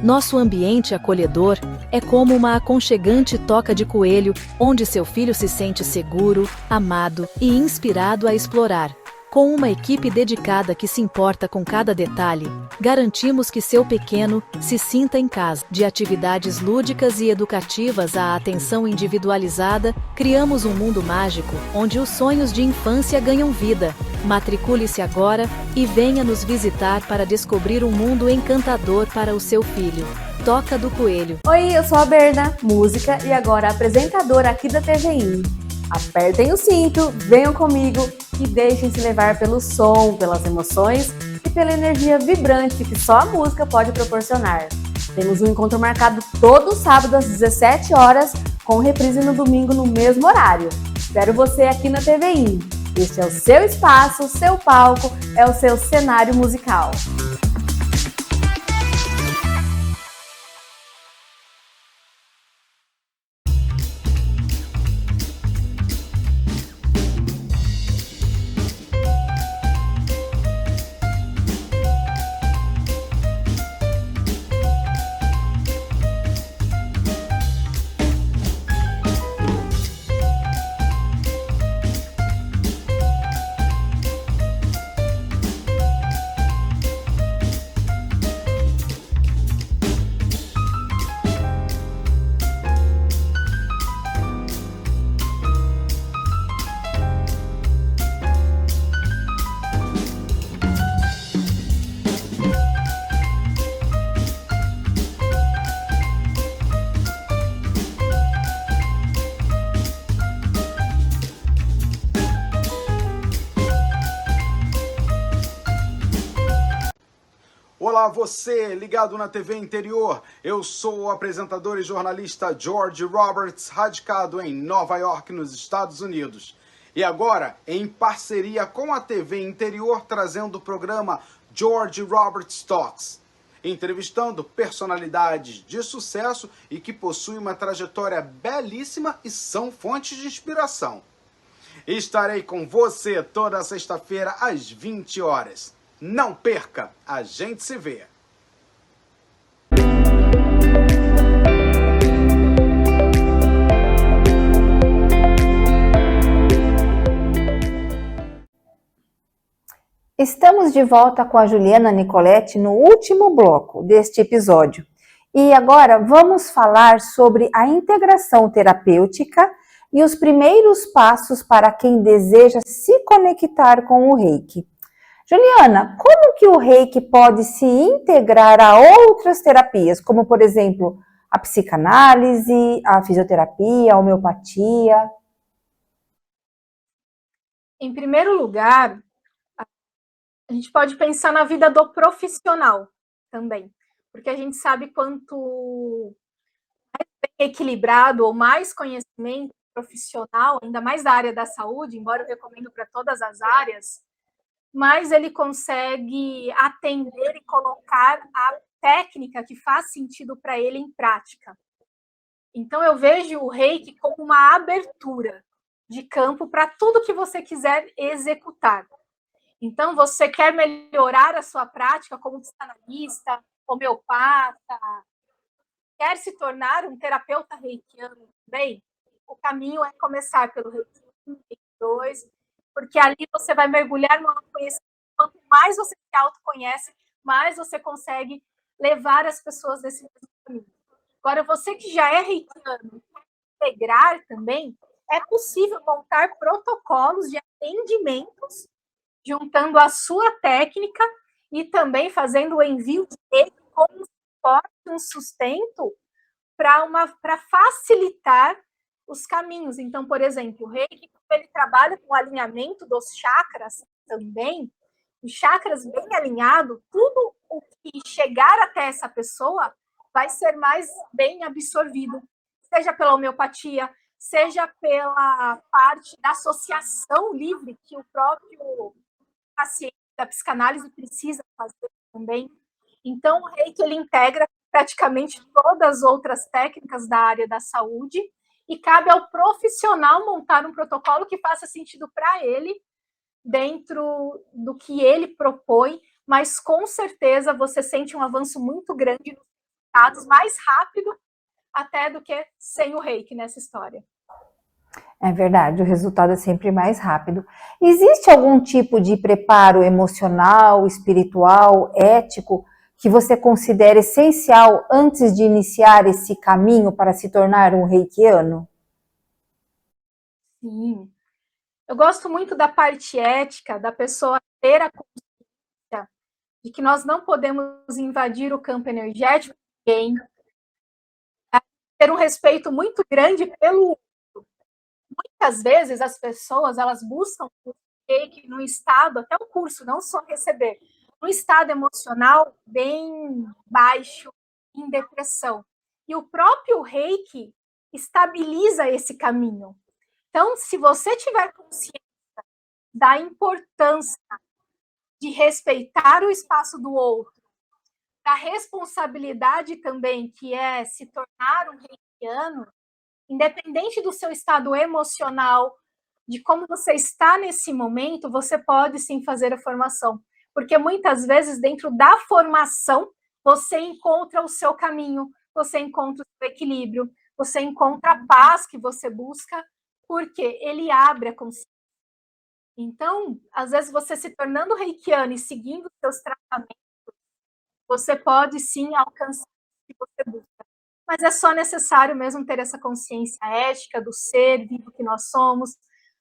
[SPEAKER 4] Nosso ambiente acolhedor é como uma aconchegante toca de coelho, onde seu filho se sente seguro, amado e inspirado a explorar. Com uma equipe dedicada que se importa com cada detalhe, garantimos que seu pequeno se sinta em casa. De atividades lúdicas e educativas à atenção individualizada, criamos um mundo mágico onde os sonhos de infância ganham vida. Matricule-se agora e venha nos visitar para descobrir um mundo encantador para o seu filho. Toca do Coelho.
[SPEAKER 9] Oi, eu sou a Berna, música e agora apresentadora aqui da TVI. Apertem o cinto, venham comigo e deixem-se levar pelo som, pelas emoções e pela energia vibrante que só a música pode proporcionar. Temos um encontro marcado todo sábado às 17 horas, com reprise no domingo no mesmo horário. Espero você aqui na TVI. Este é o seu espaço, o seu palco, é o seu cenário musical.
[SPEAKER 6] Olá, você ligado na TV Interior. Eu sou o apresentador e jornalista George Roberts, radicado em Nova York, nos Estados Unidos. E agora, em parceria com a TV Interior, trazendo o programa George Roberts Talks, entrevistando personalidades de sucesso e que possuem uma trajetória belíssima e são fontes de inspiração. Estarei com você toda sexta-feira às 20 horas. Não perca, a gente se vê.
[SPEAKER 1] Estamos de volta com a Juliana Nicoletti no último bloco deste episódio. E agora vamos falar sobre a integração terapêutica e os primeiros passos para quem deseja se conectar com o Reiki. Juliana, como que o Reiki pode se integrar a outras terapias, como por exemplo a psicanálise, a fisioterapia, a homeopatia?
[SPEAKER 2] Em primeiro lugar, a gente pode pensar na vida do profissional também, porque a gente sabe quanto mais bem equilibrado ou mais conhecimento profissional, ainda mais da área da saúde, embora eu recomendo para todas as áreas, mais ele consegue atender e colocar a técnica que faz sentido para ele em prática. Então, eu vejo o Reiki como uma abertura de campo para tudo que você quiser executar. Então, você quer melhorar a sua prática como psicanalista, homeopata, quer se tornar um terapeuta reikiano também? O caminho é começar pelo Reiki 1, Reiki 2, porque ali você vai mergulhar no autoconhecimento. Quanto mais você se autoconhece, mais você consegue levar as pessoas nesse mesmo caminho. Agora, você que já é reikiano, integrar também, é possível montar protocolos de atendimentos juntando a sua técnica e também fazendo o envio de Reiki como um suporte, um sustento para facilitar os caminhos. Então, por exemplo, o Reiki, ele trabalha com o alinhamento dos chakras também, os chakras bem alinhados, tudo o que chegar até essa pessoa vai ser mais bem absorvido, seja pela homeopatia, seja pela parte da associação livre que o próprio paciente da psicanálise precisa fazer também. Então, o Reiki, ele integra praticamente todas as outras técnicas da área da saúde e cabe ao profissional montar um protocolo que faça sentido para ele, dentro do que ele propõe, mas com certeza você sente um avanço muito grande nos resultados, mais rápido até do que sem o Reiki nessa história.
[SPEAKER 1] É verdade, o resultado é sempre mais rápido. Existe algum tipo de preparo emocional, espiritual, ético, que você considera essencial antes de iniciar esse caminho para se tornar um reikiano?
[SPEAKER 2] Sim. Eu gosto muito da parte ética, da pessoa ter a consciência de que nós não podemos invadir o campo energético de ninguém, ter um respeito muito grande pelo outro. Muitas vezes as pessoas, elas buscam o Reiki no estado, até o curso, não só receber, no estado emocional bem baixo, em depressão. E o próprio Reiki estabiliza esse caminho. Então, se você tiver consciência da importância de respeitar o espaço do outro, da responsabilidade também que é se tornar um reikiano, independente do seu estado emocional, de como você está nesse momento, você pode sim fazer a formação. Porque muitas vezes, dentro da formação, você encontra o seu caminho, você encontra o seu equilíbrio, você encontra a paz que você busca, porque ele abre a consciência. Então, às vezes, você se tornando reikiano e seguindo os seus tratamentos, você pode sim alcançar o que você busca. Mas é só necessário mesmo ter essa consciência ética do ser vivo que nós somos,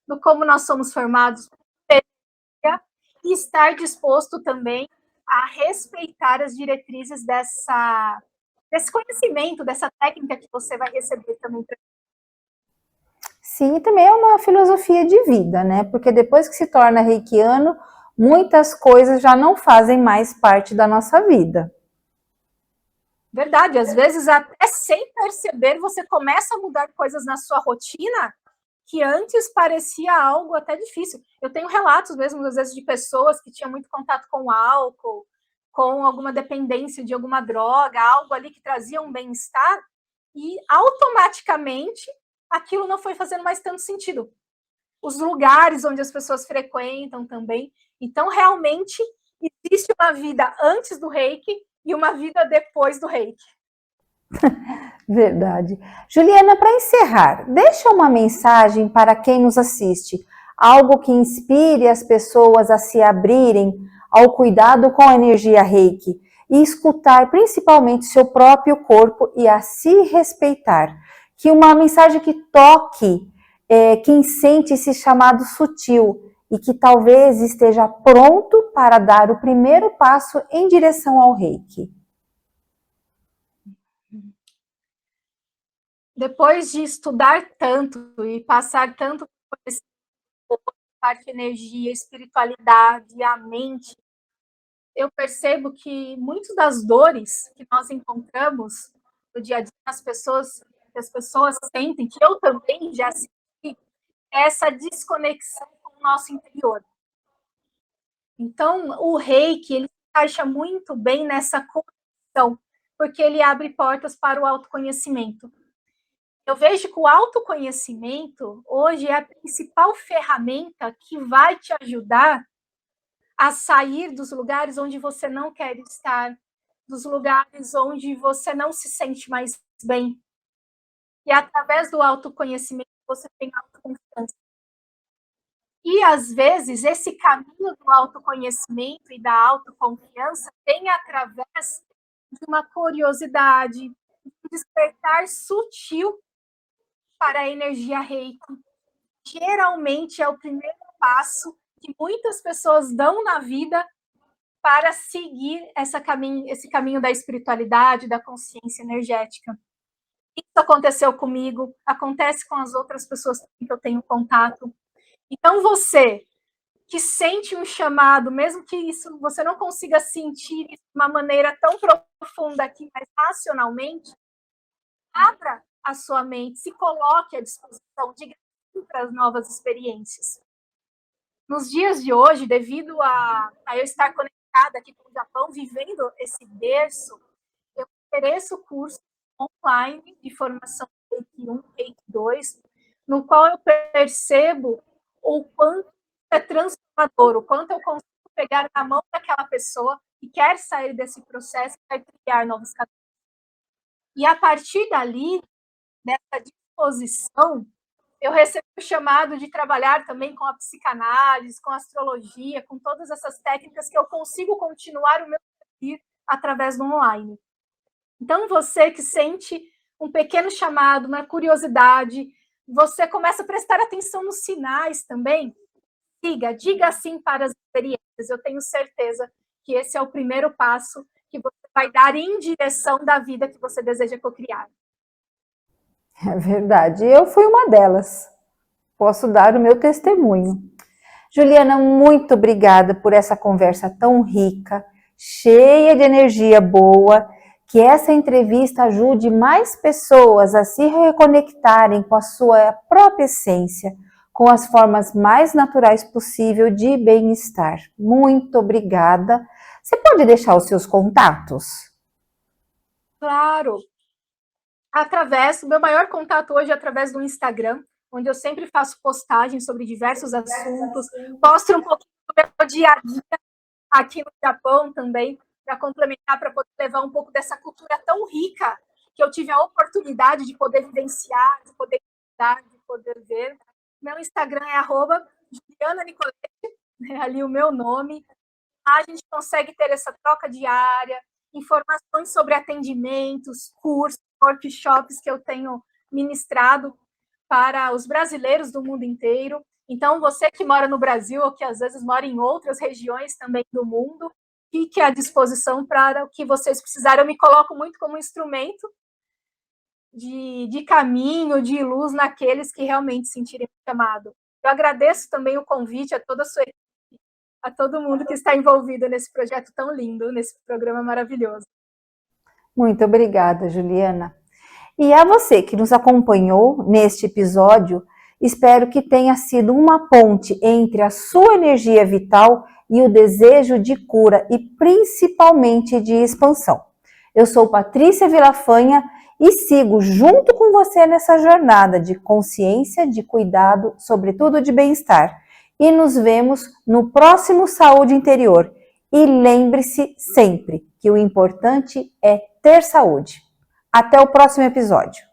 [SPEAKER 2] do como nós somos formados, e estar disposto também a respeitar as diretrizes desse conhecimento, dessa técnica que você vai receber também.
[SPEAKER 1] Sim, e também é uma filosofia de vida, né? Porque depois que se torna reikiano, muitas coisas já não fazem mais parte da nossa vida.
[SPEAKER 2] Verdade, às vezes até sem perceber você começa a mudar coisas na sua rotina que antes parecia algo até difícil. Eu tenho relatos mesmo, às vezes, de pessoas que tinham muito contato com álcool, com alguma dependência de alguma droga, algo ali que trazia um bem-estar, e automaticamente aquilo não foi fazendo mais tanto sentido. Os lugares onde as pessoas frequentam também. Então, realmente, existe uma vida antes do Reiki e uma vida depois do Reiki.
[SPEAKER 1] Verdade. Juliana, para encerrar, deixa uma mensagem para quem nos assiste, algo que inspire as pessoas a se abrirem ao cuidado com a energia Reiki e escutar principalmente seu próprio corpo e a se respeitar. Que uma mensagem que toque quem sente esse chamado sutil e que talvez esteja pronto para dar o primeiro passo em direção ao Reiki.
[SPEAKER 2] Depois de estudar tanto e passar tanto por esse parte de energia, espiritualidade, a mente, eu percebo que muitas das dores que nós encontramos no dia a dia, que as pessoas sentem, que eu também já senti, é essa desconexão com o nosso interior. Então, o Reiki, ele se encaixa muito bem nessa conexão, porque ele abre portas para o autoconhecimento. Eu vejo que o autoconhecimento hoje é a principal ferramenta que vai te ajudar a sair dos lugares onde você não quer estar, dos lugares onde você não se sente mais bem. E através do autoconhecimento você tem autoconfiança. E às vezes esse caminho do autoconhecimento e da autoconfiança vem através de uma curiosidade, de um despertar sutil para a energia Reiki. Geralmente é o primeiro passo que muitas pessoas dão na vida para seguir esse caminho da espiritualidade, da consciência energética. Isso aconteceu comigo, acontece com as outras pessoas que eu tenho contato. Então você que sente um chamado, mesmo que isso você não consiga sentir de uma maneira tão profunda aqui, mas racionalmente, abra a sua mente, se coloque à disposição, diga sim para as novas experiências. Nos dias de hoje, devido a eu estar conectada aqui com o Japão, vivendo esse berço, eu ofereço curso online de formação Reiki 1, Reiki 2, no qual eu percebo o quanto é transformador, o quanto eu consigo pegar na mão daquela pessoa que quer sair desse processo e quer criar novos caminhos. E a partir dali, dessa disposição, eu recebi o chamado de trabalhar também com a psicanálise, com a astrologia, com todas essas técnicas que eu consigo continuar o meu servir através do online. Então, você que sente um pequeno chamado, uma curiosidade, você começa a prestar atenção nos sinais também, diga sim para as experiências. Eu tenho certeza que esse é o primeiro passo que você vai dar em direção da vida que você deseja cocriar.
[SPEAKER 1] É verdade, eu fui uma delas. Posso dar o meu testemunho. Juliana, muito obrigada por essa conversa tão rica, cheia de energia boa, que essa entrevista ajude mais pessoas a se reconectarem com a sua própria essência, com as formas mais naturais possível de bem-estar. Muito obrigada. Você pode deixar os seus contatos?
[SPEAKER 2] Claro. O meu maior contato hoje é através do Instagram, onde eu sempre faço postagens sobre diversos assuntos, mostro um pouquinho do meu dia a dia aqui no Japão também, para complementar, para poder levar um pouco dessa cultura tão rica que eu tive a oportunidade de poder vivenciar, de poder estudar, de poder ver. Meu Instagram é @JulianaNicolete, ali o meu nome. A gente consegue ter essa troca diária, informações sobre atendimentos, cursos, workshops que eu tenho ministrado para os brasileiros do mundo inteiro. Então, você que mora no Brasil ou que às vezes mora em outras regiões também do mundo, fique à disposição para o que vocês precisarem. Eu me coloco muito como instrumento de caminho, de luz naqueles que realmente sentirem o chamado. Eu agradeço também o convite a toda a sua equipe, a todo mundo que está envolvido nesse projeto tão lindo, nesse programa maravilhoso.
[SPEAKER 1] Muito obrigada, Juliana. E a você que nos acompanhou neste episódio, espero que tenha sido uma ponte entre a sua energia vital e o desejo de cura e principalmente de expansão. Eu sou Patrícia Vilafaña e sigo junto com você nessa jornada de consciência, de cuidado, sobretudo de bem-estar. E nos vemos no próximo Saúde Interior. E lembre-se sempre que o importante é ter saúde. Até o próximo episódio.